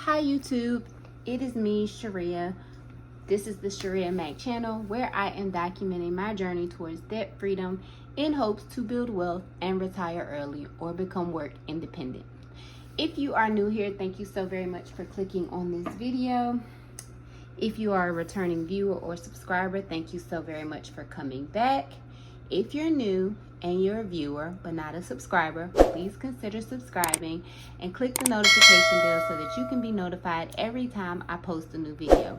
Hi YouTube, it is me, Shirria. This is the Shirria Mac channel where I am documenting my journey towards debt freedom in hopes to build wealth and retire early or become work independent. If you are new here, thank you so very much for clicking on this video. If you are a returning viewer or subscriber, thank you so very much for coming back. If you're new and you're a viewer but not a subscriber, please consider subscribing and click the notification bell so that you can be notified every time I post a new video.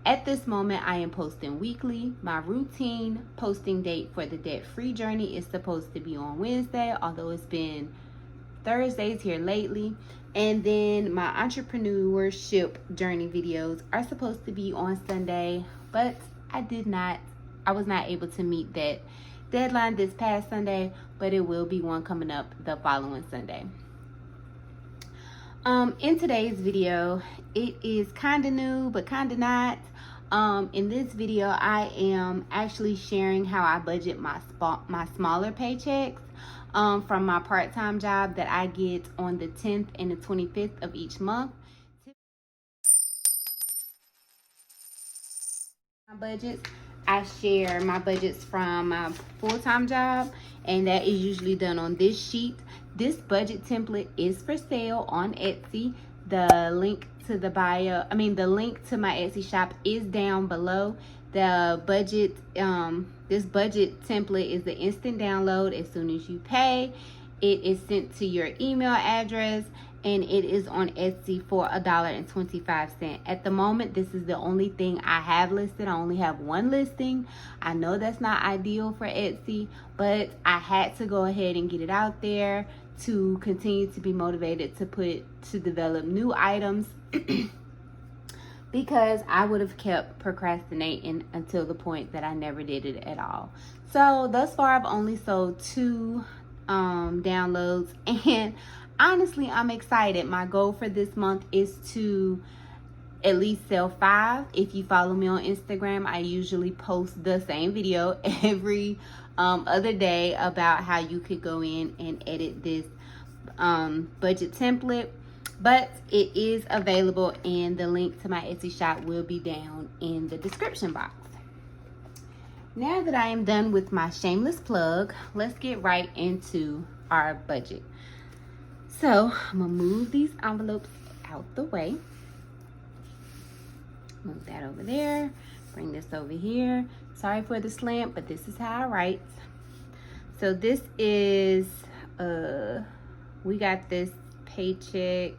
At this moment, I am posting weekly. My routine posting date for the debt-free journey is supposed to be on Wednesday, although it's been Thursdays here lately. And then my entrepreneurship journey videos are supposed to be on Sunday, but I was not able to meet that deadline this past Sunday, but it will be one coming up the following Sunday. In today's video, it is kind of new, but kind of not. In this video, I am actually sharing how I budget my smaller paychecks from my part-time job that I get on the 10th and the 25th of each month. My budgets, I share my budgets from my full-time job, and that is usually done on this sheet. This budget template is for sale on Etsy. The link to the bio, the link to my Etsy shop is down below. The budget, this budget template is the instant download. As soon as you pay, it is sent to your email address, and it is on Etsy for $1.25. At the moment, this is the only thing I have listed. I only have one listing. I know that's not ideal for Etsy, but I had to go ahead and get it out there to continue to be motivated to develop new items because I would have kept procrastinating until the point that I never did it at all. So thus far, I've only sold 2 downloads, and honestly, I'm excited. My goal for this month is to at least sell 5. If you follow me on Instagram, I usually post the same video every other day about how you could go in and edit this budget template. But it is available, and the link to my Etsy shop will be down in the description box. Now that I am done with my shameless plug, let's get right into our budget. So I'm gonna move these envelopes out the way. Move that over there. Bring this over here. Sorry for the slant, but this is how I write. So this is, we got this paycheck.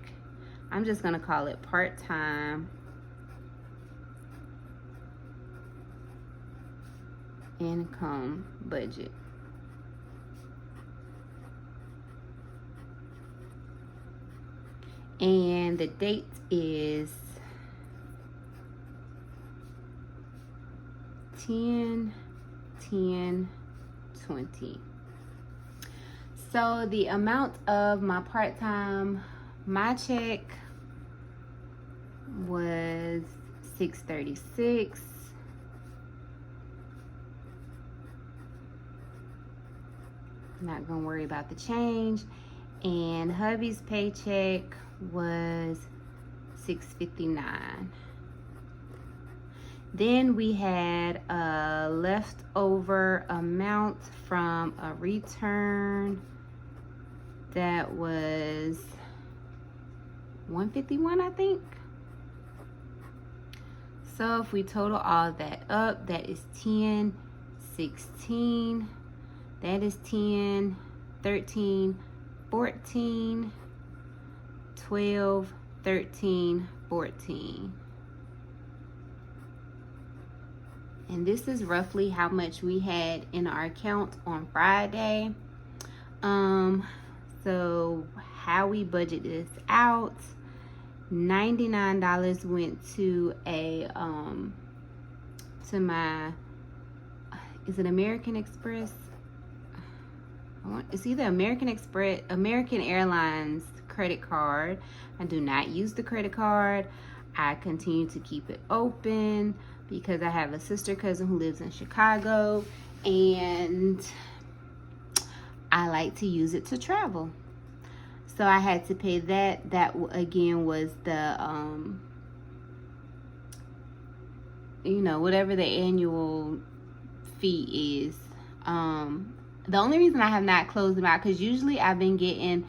I'm just gonna call it part-time income budget. And the date is 10/10/20. So the amount of my part-time, my check was $636. I'm not gonna worry about the change. And hubby's paycheck was $659. Then we had a leftover amount from a return that was $151, I think. So if we total all that up, that is 10/16. That is 10, 13, 14, 12, 13, 14. And this is roughly how much we had in our account on Friday. So how we budget this out, $99 went to is it American Express? It's either American Express, American Airlines credit card. I do not use the credit card. I continue to keep it open because I have a sister cousin who lives in Chicago, and I like to use it to travel. So I had to pay that. That again was the you know, whatever the annual fee is. The only reason I have not closed them out, because usually I've been getting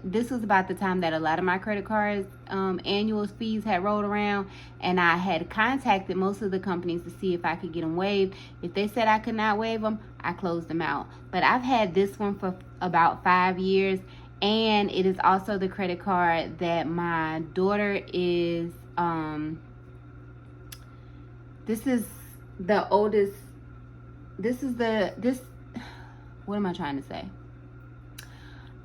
this was about the time that a lot of my credit cards annual fees had rolled around, and I had contacted most of the companies to see if I could get them waived. If they said I could not waive them, I closed them out. But I've had this one for about 5 years, and it is also the credit card that my daughter is this is the oldest. What am I trying to say?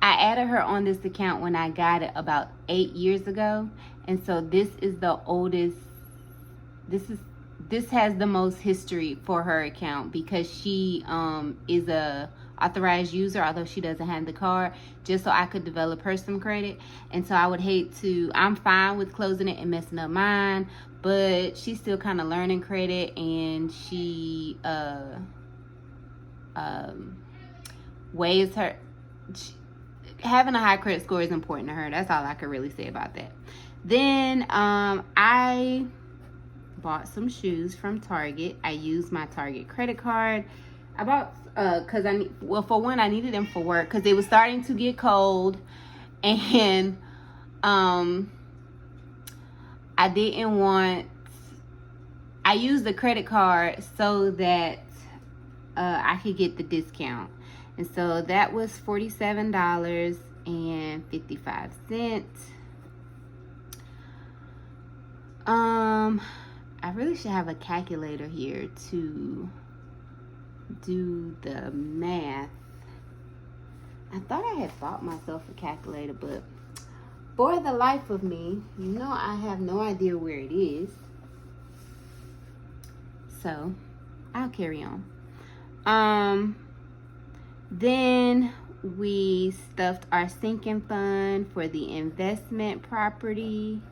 I added her on this account when I got it about 8 years ago. And so this is the oldest. This has the most history for her account, because she is a authorized user, although she doesn't have the card, just so I could develop her some credit. And so I would hate to, I'm fine with closing it and messing up mine, but she's still kind of learning credit, and she weighs her. Having a high credit score is important to her. That's all I could really say about that. Then I bought some shoes from Target. I used my Target credit card. I bought because for one, I needed them for work because it was starting to get cold, and I didn't want. I used the credit card so that I could get the discount, and so that was $47.55. I really should have a calculator here to do the math. I thought I had bought myself a calculator, but for the life of me, I have no idea where it is. So I'll carry on. Then we stuffed our sinking fund for the investment property,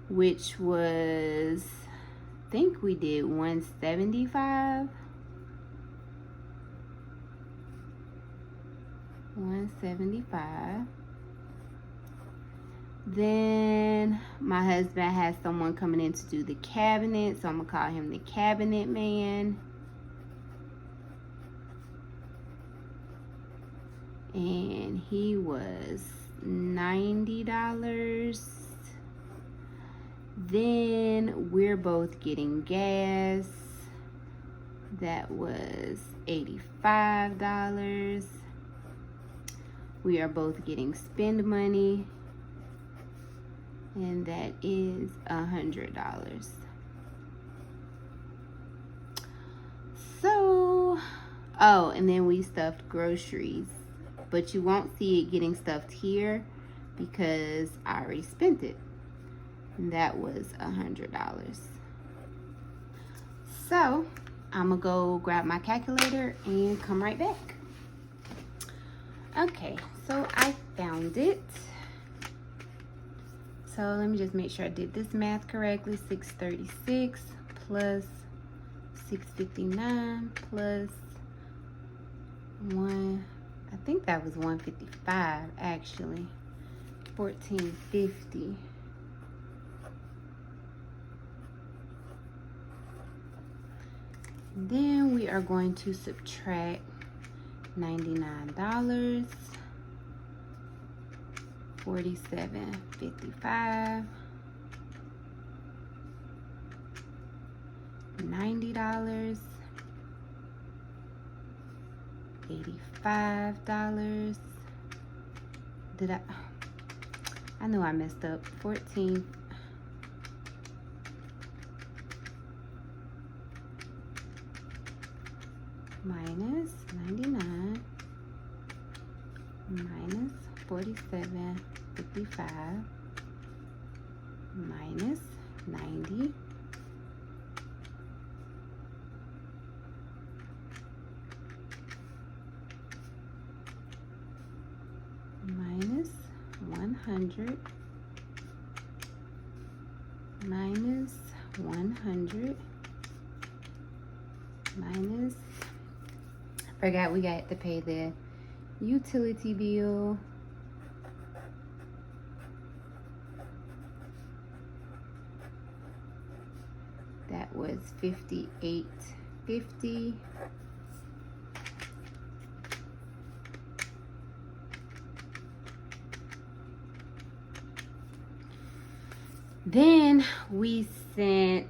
which was, I think we did $175. Then my husband has someone coming in to do the cabinet, so I'm gonna call him the cabinet man. And he was $90. Then we're both getting gas. That was $85. We are both getting spend money, and that is $100. So, and then we stuffed groceries, but you won't see it getting stuffed here because I already spent it. And that was $100. So I'm gonna go grab my calculator and come right back. Okay, so I found it. So let me just make sure I did this math correctly. 636 plus 659 plus 1, I think that was 155 actually. 1450. Then we are going to subtract $99, $47.55, $90, $85. I know I messed up. 14. Minus 99 minus 47.55 minus 90 minus 100 minus 100 minus Forgot we got to pay the utility bill. That was $58.50. Then we sent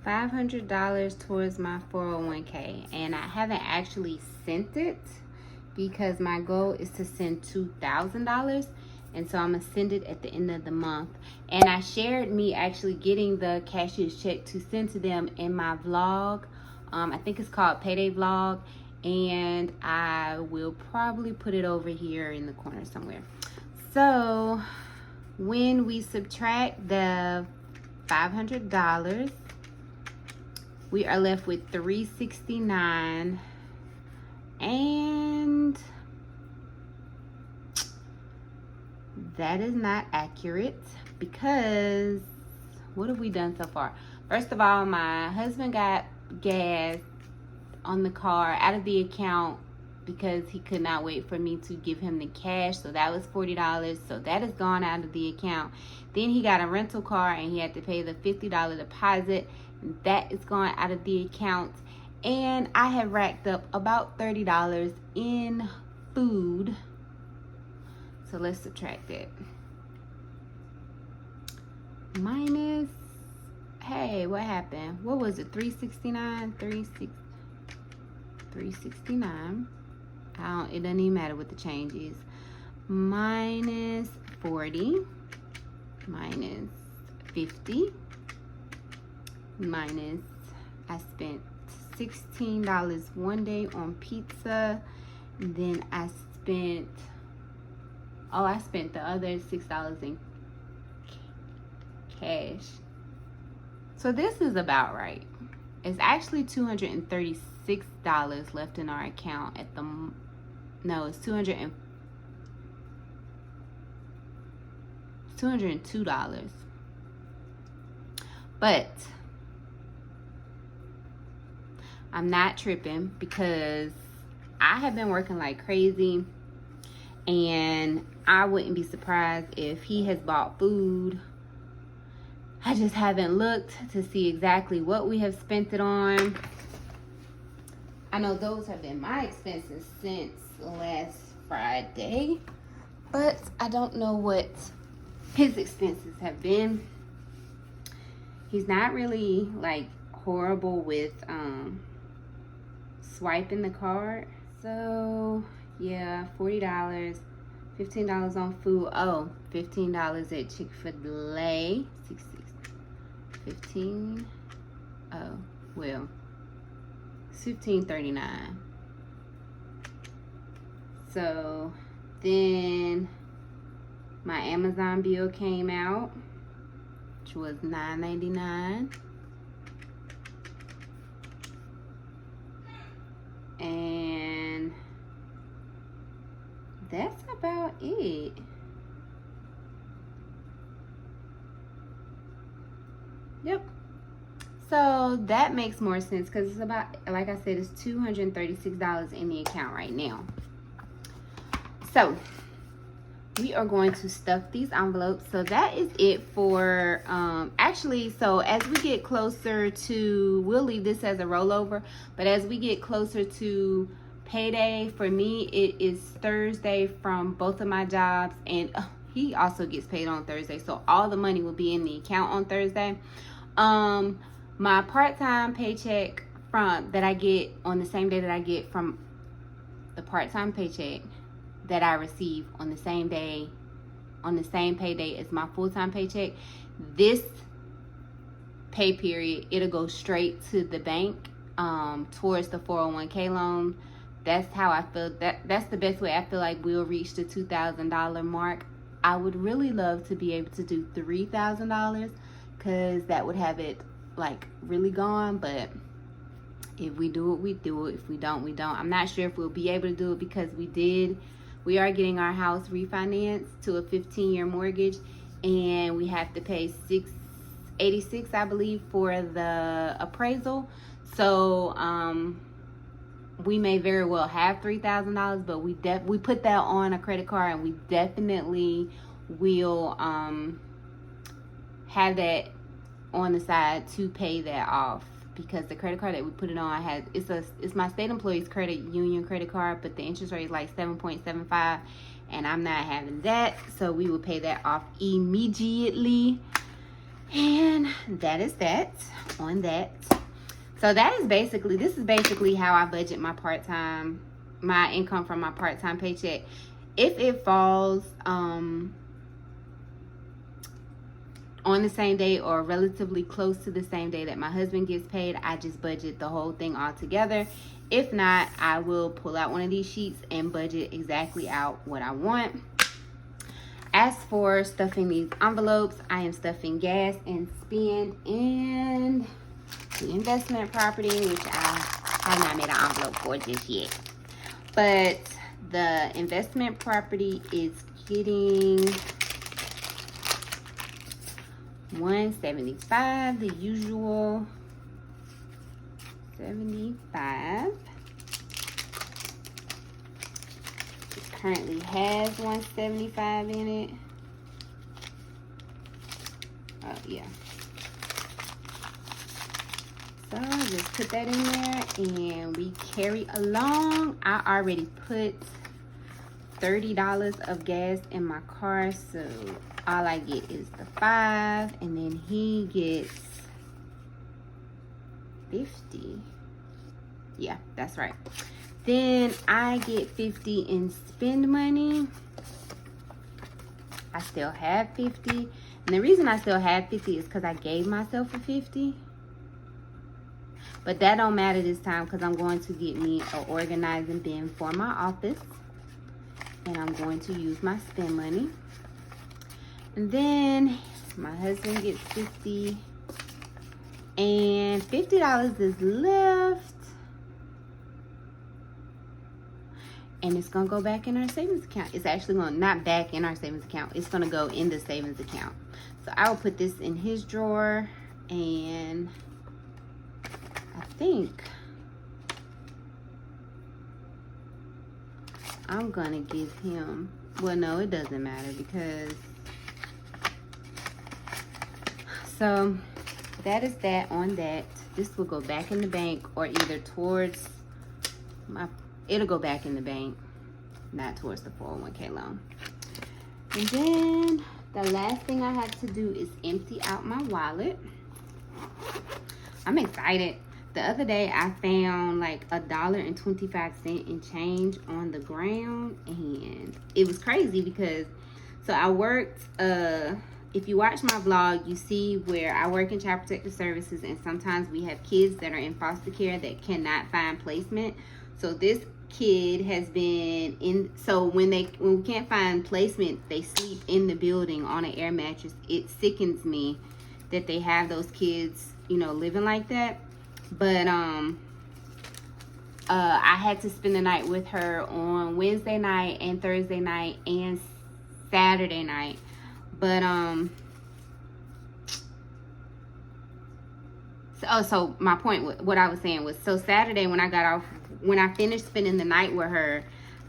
$500 towards my 401k, and I haven't actually sent it because my goal is to send $2,000, and so I'm gonna send it at the end of the month. And I shared me actually getting the cashier's check to send to them in my vlog. I think it's called Payday Vlog, and I will probably put it over here in the corner somewhere. So when we subtract the $500, we are left with $369, and that is not accurate because what have we done so far? First of all, my husband got gas on the car out of the account because he could not wait for me to give him the cash, so that was $40, so that is gone out of the account. Then he got a rental car and he had to pay the $50 deposit. That is gone out of the account. And I have racked up about $30 in food. So let's subtract it. Minus, hey, what happened? What was it? 369, 369. It doesn't even matter what the change is. Minus 40, minus 50, minus, I spent $16 one day on pizza. Then I spent the other $6 in cash. So this is about right. It's actually $236 left in our account at the, no, it's $202. But I'm not tripping because I have been working like crazy, and I wouldn't be surprised if he has bought food. I just haven't looked to see exactly what we have spent it on. I know those have been my expenses since last Friday, but I don't know what his expenses have been. He's not really like horrible with swiping the card. So yeah, $40, $15 on food. Oh, $15 at Chick-fil-A. 15. Oh, well, it's $15.39. So then my Amazon bill came out, which was $9.99. And that's about it. Yep. So that makes more sense because it's about, like I said, it's $236 in the account right now. So we are going to stuff these envelopes. So that is it for actually, so as we get closer to, we'll leave this as a rollover, but as we get closer to payday, for me it is Thursday from both of my jobs, and he also gets paid on Thursday, so all the money will be in the account on Thursday. My part-time paycheck from that I get on the same day that I get from the part-time paycheck that I receive on the same day, on the same payday as my full-time paycheck, this pay period, it'll go straight to the bank towards the 401k loan. That's how I feel. That's the best way I feel like we'll reach the $2,000 mark. I would really love to be able to do $3,000 because that would have it like really gone. But if we do it, we do it. If we don't, we don't. I'm not sure if we'll be able to do it because we are getting our house refinanced to a 15-year mortgage, and we have to pay $686, I believe, for the appraisal. So we may very well have $3,000, but we put that on a credit card, and we definitely will have that on the side to pay that off, because the credit card that we put it on it's my state employees credit union credit card, but the interest rate is like 7.75, and I'm not having that, so we will pay that off immediately. And that is that on that. So this is basically how I budget my income from my part-time paycheck. If it falls on the same day or relatively close to the same day that my husband gets paid, I just budget the whole thing all together. If not, I will pull out one of these sheets and budget exactly out what I want. As for stuffing these envelopes, I am stuffing gas and spend and the investment property, which I have not made an envelope for just yet. But the investment property is getting $175, the usual $75. It currently has $175 in it. Oh yeah. So just put that in there and we carry along. I already put $30 of gas in my car, so all I get is the $5, and then he gets $50. Yeah, that's right. Then I get $50 in spend money. I still have $50, and the reason I still have $50 is because I gave myself a $50. But that don't matter this time, because I'm going to get me an organizing bin for my office, and I'm going to use my spend money. And then my husband gets $50, and $50 is left, and it's gonna go back in our savings account. It's actually going not back in our savings account, it's gonna go in the savings account. So I will put this in his drawer, and I think I'm gonna give him, well, no, it doesn't matter, because so that is that on that. This will go back in the bank, or either towards it'll go back in the bank, not towards the 401k loan. And then the last thing I have to do is empty out my wallet. I'm excited. The other day I found like $1.25 in change on the ground, and it was crazy because so I worked if you watch my vlog, you see where I work in Child Protective Services, and sometimes we have kids that are in foster care that cannot find placement. So this kid has been in, so when we can't find placement, they sleep in the building on an air mattress. It sickens me that they have those kids, you know, living like that. But I had to spend the night with her on Wednesday night and Thursday night and Saturday night. But so my point, what I was saying was, so Saturday when I finished spending the night with her,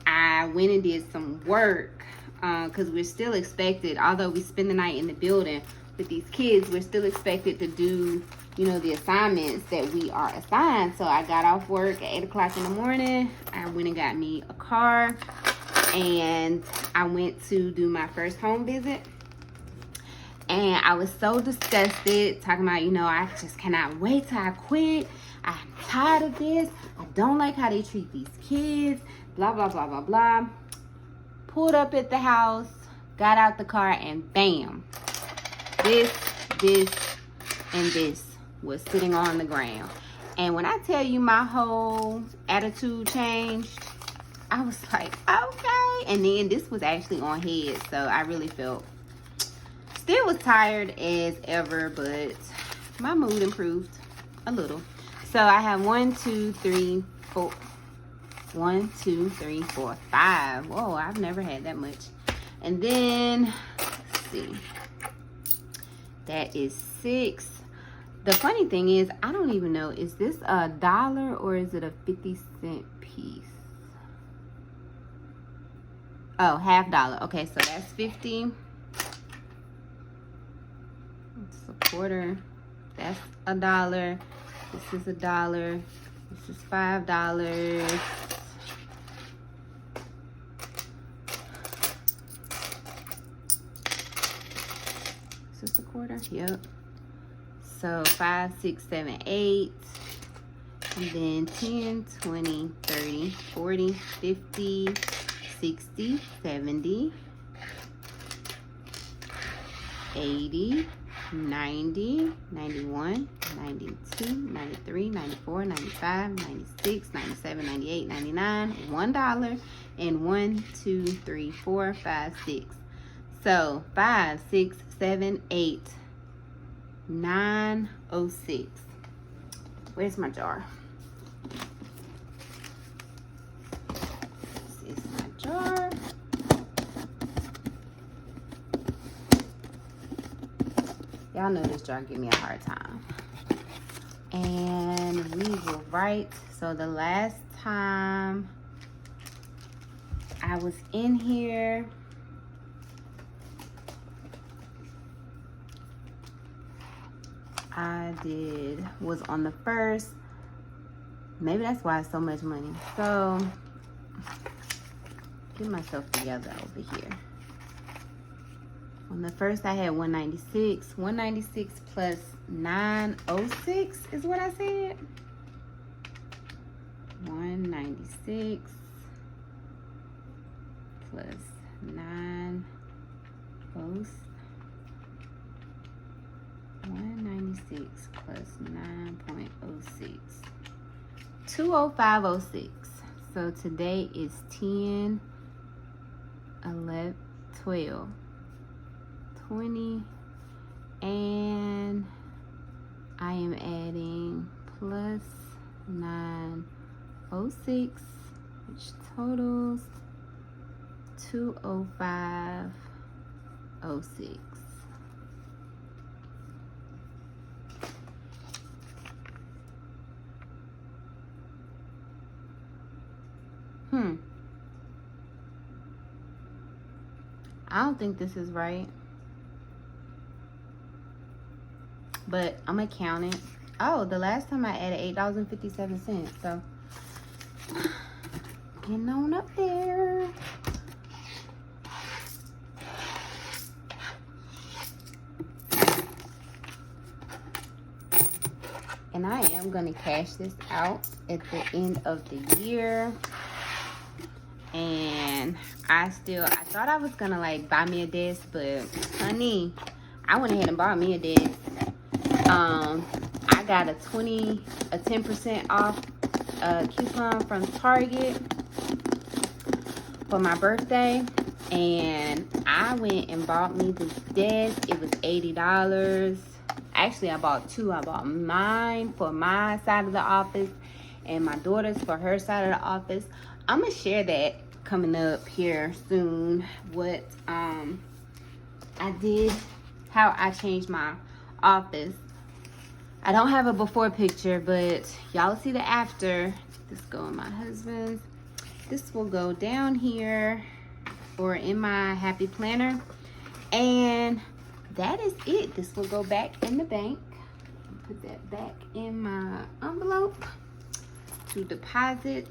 I went and did some work, because we're still expected, although we spend the night in the building with these kids, we're still expected to do, you know, the assignments that we are assigned. So I got off work at 8 o'clock in the morning. I went and got me a car, and I went to do my first home visit. And I was so disgusted, talking about, you know, I just cannot wait till I quit. I'm tired of this. I don't like how they treat these kids. Blah, blah, blah, blah, blah. Pulled up at the house, got out the car, and bam. This, and this was sitting on the ground. And when I tell you my whole attitude changed, I was like, okay. And then this was actually on head, so I really felt, still was tired as ever, but my mood improved a little. So I have 1, 2, 3, 4. 1, 2, 3, 4, 5. Whoa, I've never had that much. And then, let's see. That is $6. The funny thing is, I don't even know, is this $1 or is it a 50-cent piece? Oh, $half. Okay, so that's 50. It's a quarter. That's $1. This is $1. This is $5. Is this a quarter? Yep. So 5, 6, 7, 8. And then 10, 20, 30, 40, 50, 60, 70, 80, 90, 91, 92, 93, 94, 95, 96, 97, 98, 99, $1, and 1, 2, 3, 4, 5, 6. So 5, 6, 7, 8, 906. Where's my jar? This is my jar. Y'all know this jar give me a hard time. And we will write. So the last time I was in here, was on the 1st. Maybe that's why it's so much money. So get myself together over here. On the 1st I had 196. 196 plus 906 is what I said. 196 plus 906. 196 plus 9.06. 20506. So today is 10, 11, 12, 20, and I am adding plus 906, which totals 20506. I don't think this is right, but I'm gonna count it. Oh, the last time I added $8.57. So getting on up there. And I am gonna cash this out at the end of the year. And I thought I was gonna like buy me a desk, but honey, I went ahead and bought me a desk. I got a 10% off coupon from Target for my birthday, and I went and bought me this desk. It was $80. Actually, I bought two. I bought mine for my side of the office and my daughter's for her side of the office. I'm gonna share that coming up here soon, what I did, how I changed my office. I don't have a before picture, but y'all see the after. This go in my husband's. This will go down here or in my happy planner, and that is it. This will go back in the bank. Put that back in my envelope to deposit.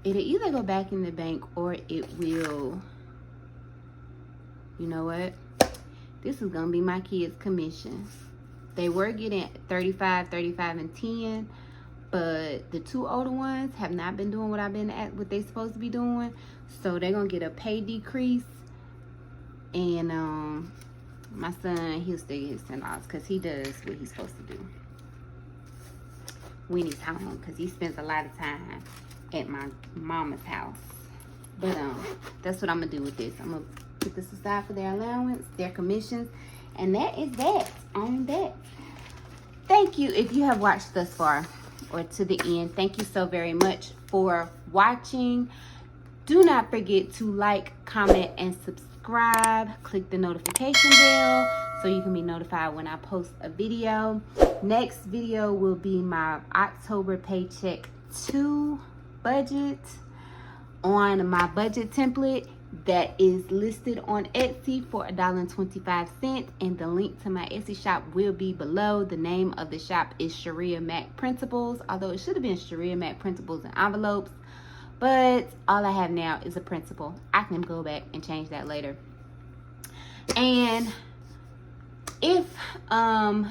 It'll either go back in the bank or it will, you know what? This is gonna be my kids' commission. They were getting 35, 35, and 10, but the two older ones have not been doing what they supposed to be doing. So they're gonna get a pay decrease. And my son, he'll still get his $10 because he does what he's supposed to do when he's home, because he spends a lot of time at my mama's house. But that's what I'm gonna do with this. I'm gonna put this aside for their allowance, their commissions, and that is that on that. Thank you if you have watched thus far or to the end. Thank you so very much for watching. Do not forget to like, comment, and subscribe. subscribe, click the notification bell so you can be notified when I post a video. Next video will be my October paycheck 2 budget on my budget template that is listed on Etsy for $1.25, and the link to my Etsy shop will be below. The name of the shop is Shirria Mac Principles, although it should have been Shirria Mac Principles and Envelopes, but all I have now is a principle. I can go back and change that later. And if I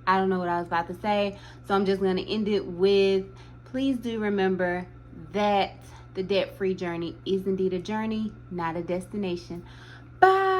don't know what I was about to say, so I'm just going to end it with, please do remember that the debt-free journey is indeed a journey, not a destination. Bye.